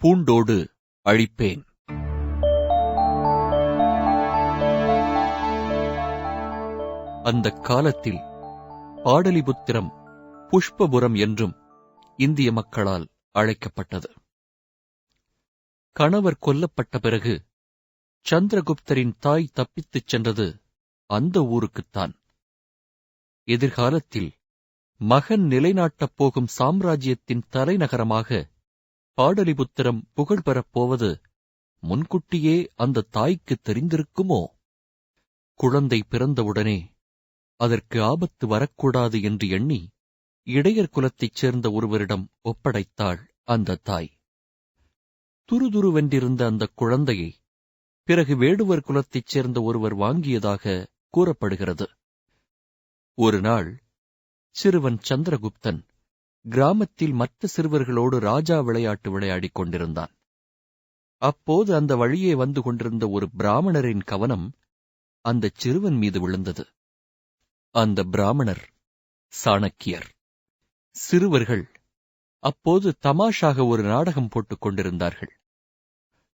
பூண்டோடு அழிப்பேன். அந்தக் காலத்தில் பாடலிபுத்திரம் புஷ்பபுரம் என்றும் இந்திய மக்களால் அழைக்கப்பட்டது. கணவர் கொல்லப்பட்ட பிறகு சந்திரகுப்தரின் தாய் தப்பித்துச் சென்றது அந்த ஊருக்குத்தான். எதிர்காலத்தில் மகன் நிலைநாட்டப் போகும் சாம்ராஜ்யத்தின் தலைநகரமாக பாடலிபுத்திரம் புகழ்பெறப் போவது முன்கூட்டியே அந்த தாய்க்கு தெரிந்திருக்குமோ? குழந்தை பிறந்தவுடனே அதற்கு ஆபத்து வரக்கூடாது என்று எண்ணி இடையர் குலத்தைச் சேர்ந்த ஒருவரிடம் ஒப்படைத்தாள் அந்த தாய். துருதுருவென்றிருந்த அந்தக் குழந்தையை பிறகு வேடுவர் குலத்தைச் சேர்ந்த ஒருவர் வாங்கியதாக கூறப்படுகிறது. ஒரு நாள் சிறுவன் சந்திரகுப்தன் கிராமத்தில் மற்ற சிறுவர்களோடு ராஜா விளையாட்டு விளையாடிக் கொண்டிருந்தான். அப்போது அந்த வழியே வந்து கொண்டிருந்த ஒரு பிராமணரின் கவனம் அந்தச் சிறுவன் மீது விழுந்தது. அந்த பிராமணர் சாணக்கியர். சிறுவர்கள் அப்போது தமாஷாக ஒரு நாடகம் போட்டுக் கொண்டிருந்தார்கள்.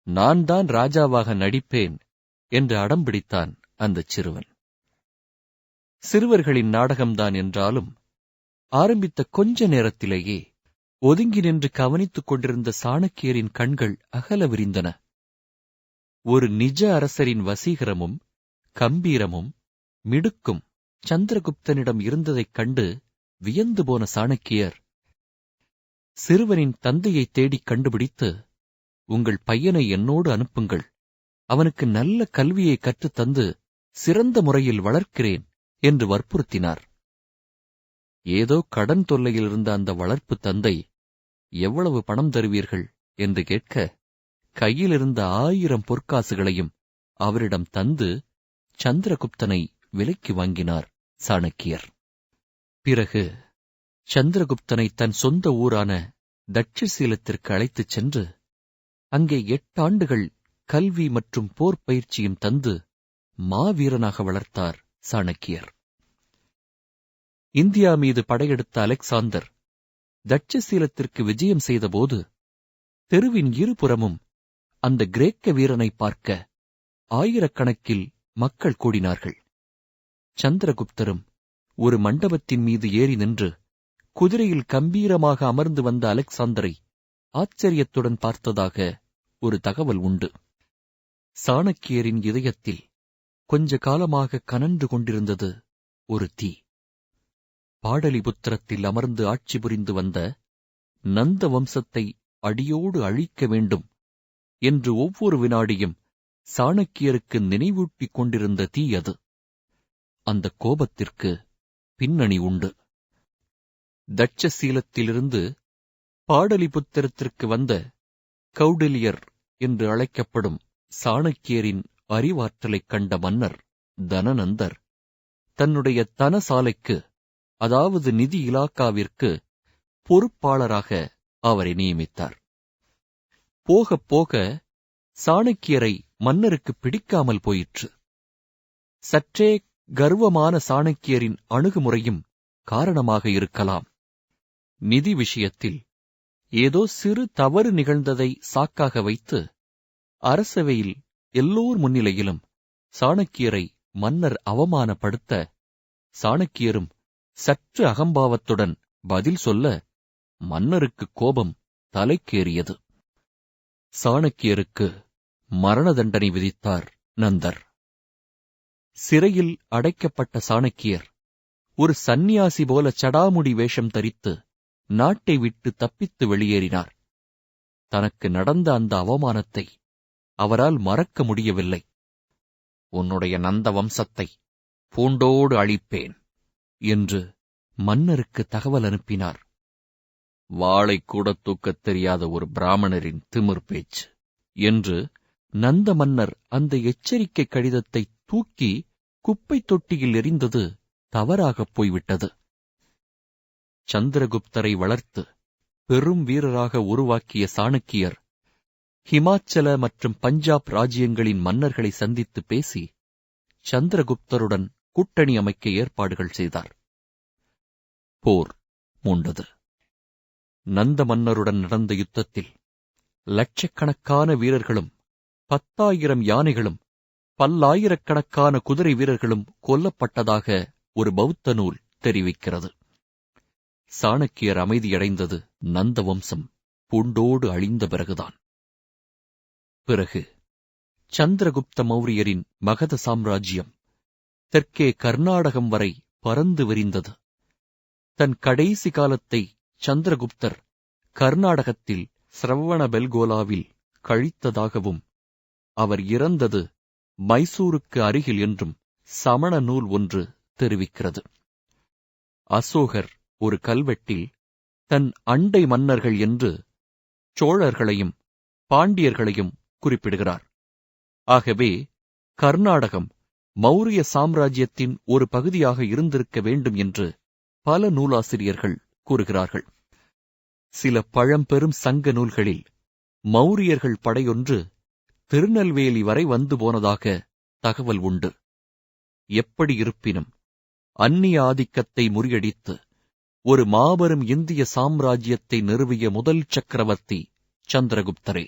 நான் தான் ராஜாவாக நடிப்பேன் என்று அடம்பிடித்தான் அந்தச் சிறுவன். சிறுவர்களின் நாடகம்தான் என்றாலும் ஆரம்பித்த கொஞ்ச நேரத்திலேயே ஒதுங்கி நின்று கவனித்துக் கொண்டிருந்த சாணக்கியரின் கண்கள் அகல விரிந்தன. ஒரு நிஜ அரசரின் வசீகரமும் கம்பீரமும் மிடுக்கும் சந்திரகுப்தனிடம் இருந்ததைக் கண்டு வியந்து போன சாணக்கியர், சிறுவனின் தந்தையை தேடிக் கண்டுபிடித்து, உங்கள் பையனை என்னோடு அனுப்புங்கள், அவனுக்கு நல்ல கல்வியை கற்றுத் தந்து சிறந்த முறையில் வளர்க்கிறேன் என்று வற்புறுத்தினார். ஏதோ கடன் தொல்லையில் இருந்த அந்த வளர்ப்பு தந்தை, எவ்வளவு பணம் தருவீர்கள் என்று கேட்க, கையிலிருந்த 1000 பொற்காசுகளையும் அவரிடம் தந்து சந்திரகுப்தனை விலைக்கு வாங்கினார் சாணக்கியர். பிறகு சந்திரகுப்தனை தன் சொந்த ஊரான தட்சசீலத்திற்கு அழைத்துச் சென்று அங்கே 8 ஆண்டுகள் கல்வி மற்றும் போர் பயிற்சியும் தந்து மாவீரனாக வளர்த்தார் சாணக்கியர். இந்தியா மீது படையெடுத்த அலெக்சாந்தர் தட்சசீலத்திற்கு விஜயம் செய்தபோது தெருவின் இருபுறமும் அந்த கிரேக்க வீரனை பார்க்க ஆயிரக்கணக்கில் மக்கள் கூடினார்கள். சந்திரகுப்தரும் ஒரு மண்டபத்தின் மீது ஏறி நின்று குதிரையில் கம்பீரமாக அமர்ந்து வந்த அலெக்சாந்தரை ஆச்சரியத்துடன் பார்த்ததாக ஒரு தகவல் உண்டு. சாணக்கியரின் இதயத்தில் கொஞ்ச காலமாக கனன்று கொண்டிருந்தது ஒரு தீ. பாடலிபுத்திரத்தில் அமர்ந்து ஆட்சி புரிந்து வந்த நந்த வம்சத்தை அடியோடு அழிக்க வேண்டும் என்று ஒவ்வொரு வினாடியும் சாணக்கியருக்கு நினைவூட்டிக் கொண்டிருந்த தீ அது. அந்த கோபத்திற்கு பின்னணி உண்டு. தட்சசீலத்திலிருந்து பாடலிபுத்திரத்திற்கு வந்த கௌடில்யர் என்று அழைக்கப்படும் சாணக்கியரின் அறிவாற்றலைக் கண்ட மன்னர் தனநந்தர் தன்னுடைய தனசாலைக்கு, அதாவது நிதி இலாக்காவிற்கு பொறுப்பாளராக அவரை நியமித்தார். போகப் போக சாணக்கியரை மன்னருக்கு பிடிக்காமல் போயிற்று. சற்றே கர்வமான சாணக்கியரின் அணுகுமுறையும் காரணமாக இருக்கலாம். நிதி விஷயத்தில் ஏதோ சிறு தவறு நிகழ்ந்ததை சாக்காக வைத்து அரசவையில் எல்லோர் முன்னிலையிலும் சாணக்கியரை மன்னர் அவமானப்படுத்த, சாணக்கியரும் சற்று அகம்பாவத்துடன் பதில் சொல்ல மன்னருக்கு கோபம் தலைக்கேறியது. சாணக்கியருக்கு மரண தண்டனை விதித்தார் நந்தர். சிறையில் அடைக்கப்பட்ட சாணக்கியர் ஒரு சந்நியாசி போல சடாமுடி வேஷம் தரித்து நாட்டை விட்டு தப்பித்து வெளியேறினார். தனக்கு நடந்த அந்த அவமானத்தை அவரால் மறக்க முடியவில்லை. உன்னுடைய நந்த வம்சத்தை பூண்டோடு அழிப்பேன் என்று மன்னருக்கு தகவல் அனுப்பினார். வாளை கூட தூக்கத் தெரியாத ஒரு பிராமணரின் திமிர் பேச்சு என்று நந்த மன்னர் அந்த எச்சரிக்கை கடிதத்தை தூக்கி குப்பை தொட்டியில் எறிந்தது தவறாகப் போய்விட்டது. சந்திரகுப்தரை வளர்த்து பெரும் வீரராக உருவாக்கிய சாணக்கியர் ஹிமாச்சல மற்றும் பஞ்சாப் ராஜ்யங்களின் மன்னர்களை சந்தித்து பேசி சந்திரகுப்தருடன் கூட்டணி அமைக்க ஏற்பாடுகள் செய்தார். போர் மூண்டது. நந்த மன்னருடன் நடந்த யுத்தத்தில் லட்சக்கணக்கான வீரர்களும் 10,000 யானைகளும் பல்லாயிரக்கணக்கான குதிரை வீரர்களும் கொல்லப்பட்டதாக ஒரு பௌத்த நூல் தெரிவிக்கிறது. சாணக்கியர் அமைதியடைந்தது நந்த வம்சம் பூண்டோடு அழிந்த பிறகுதான். பிறகு சந்திரகுப்த மௌரியரின் மகத சாம்ராஜ்யம் தெற்கே கர்நாடகம் வரை பறந்து விரிந்தது. தன் கடைசி காலத்தை சந்திரகுப்தர் கர்நாடகத்தில் சிரவணபெல்கோலாவில் கழித்ததாகவும் அவர் இறந்தது மைசூருக்கு அருகில் என்றும் சமண நூல் ஒன்று தெரிவிக்கிறது. அசோகர் ஒரு கல்வெட்டில் தன் அண்டை மன்னர்கள் என்று சோழர்களையும் பாண்டியர்களையும் குறிப்பிடுகிறார். ஆகவே கர்நாடகம் மௌரிய சாம்ராஜ்யத்தின் ஒரு பகுதியாக இருந்திருக்க வேண்டும் என்று பல நூலாசிரியர்கள் கூறுகிறார்கள். சில பழம்பெரும் சங்க நூல்களில் மௌரியர்கள் படையொன்று திருநெல்வேலி வரை வந்து போனதாக தகவல் உண்டு. எப்படி இருப்பினும் அந்நிய ஆதிக்கத்தை முறியடித்து ஒரு மாபெரும் இந்திய சாம்ராஜ்யத்தை நிறுவிய முதல் சக்கரவர்த்தி சந்திரகுப்தரே.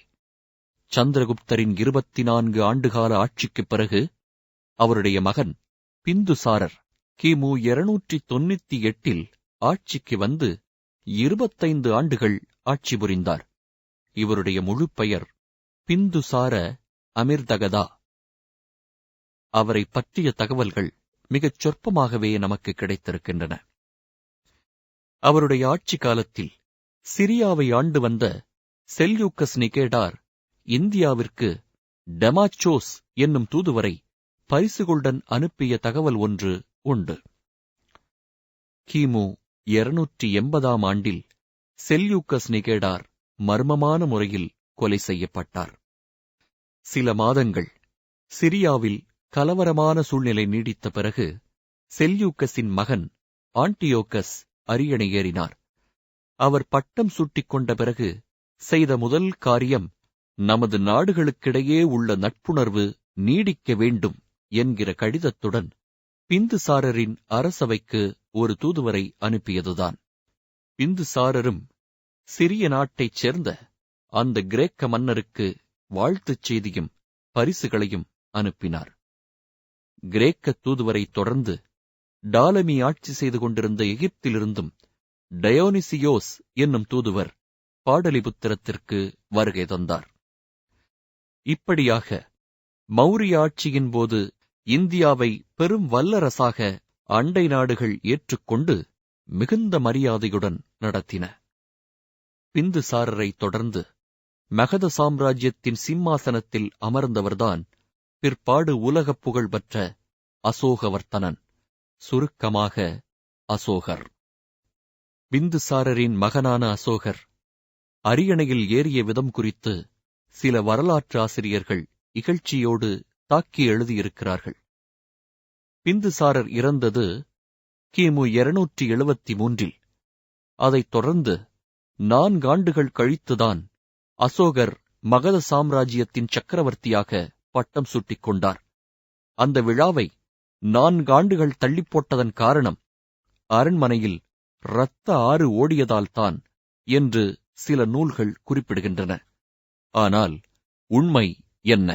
சந்திரகுப்தரின் 24 ஆண்டுகால ஆட்சிக்குப் பிறகு அவருடைய மகன் பிந்துசாரர் கிமு 298 ஆட்சிக்கு வந்து 25 ஆண்டுகள் ஆட்சி புரிந்தார். இவருடைய முழு பெயர் பிந்துசார அமிர்தகதா. அவரை பற்றிய தகவல்கள் மிகச் சொற்பமாகவே நமக்கு கிடைத்திருக்கின்றன. அவருடைய ஆட்சி காலத்தில் சிரியாவை ஆண்டு வந்த செல்யூக்கஸ் நிகேடார் இந்தியாவிற்கு டெமாச்சோஸ் என்னும் தூதுவரை பரிசுகளுடன் அனுப்பிய தகவல் ஒன்று உண்டு. கிமு 280 ஆண்டில் செல்யூக்கஸ் நிகேடார் மர்மமான முறையில் கொலை செய்யப்பட்டார். சில மாதங்கள் சிரியாவில் கலவரமான சூழ்நிலை நீடித்த பிறகு செல்யூக்கஸின் மகன் ஆன்டியோகஸ் அரியணை ஏறினார். அவர் பட்டம் சூட்டிக் கொண்ட பிறகு செய்த முதல் காரியம் நமது நாடுகளுக்கிடையே உள்ள நட்புணர்வு நீடிக்க வேண்டும் என்கிற கடிதத்துடன் பிந்துசாரரின் அரசவைக்கு ஒரு தூதுவரை அனுப்பியதுதான். பிந்துசாரரும் சிறிய நாட்டைச் சேர்ந்த அந்த கிரேக்க மன்னருக்கு வாழ்த்துச் செய்தியும் பரிசுகளையும் அனுப்பினார். கிரேக்க தூதுவரை தொடர்ந்து டாலமி ஆட்சி செய்து கொண்டிருந்த எகிப்திலிருந்தும் டயோனிசியோஸ் என்னும் தூதுவர் பாடலிபுத்திரத்திற்கு வருகை தந்தார். இப்படியாக மௌரிய ஆட்சியின் போது இந்தியாவை பெரும் வல்லரசாக அண்டை நாடுகள் ஏற்றுக்கொண்டு மிகுந்த மரியாதையுடன் நடத்தின. பிந்துசாரரை தொடர்ந்து மகத சாம்ராஜ்யத்தின் சிம்மாசனத்தில் அமர்ந்தவர்தான் பிற்பாடு உலகப் புகழ் பெற்ற அசோகவர்த்தனன், சுருக்கமாக அசோகர். பிந்துசாரரின் மகனான அசோகர் அரியணையில் ஏறிய விதம் குறித்து சில வரலாற்று ஆசிரியர்கள் இகழ்ச்சியோடு தாக்கி எழுதியிருக்கிறார்கள். பிந்துசாரர் இறந்தது கிமு 273. அதைத் தொடர்ந்து 4 ஆண்டுகள் கழித்துதான் அசோகர் மகத சாம்ராஜ்யத்தின் சக்கரவர்த்தியாக பட்டம் சூட்டிக் கொண்டார். அந்த விழாவை 4 ஆண்டுகள் தள்ளிப்போட்டதன் காரணம் அரண்மனையில் இரத்த ஆறு ஓடியதால்தான் என்று சில நூல்கள் குறிப்பிடுகின்றன. ஆனால் உண்மை என்ன?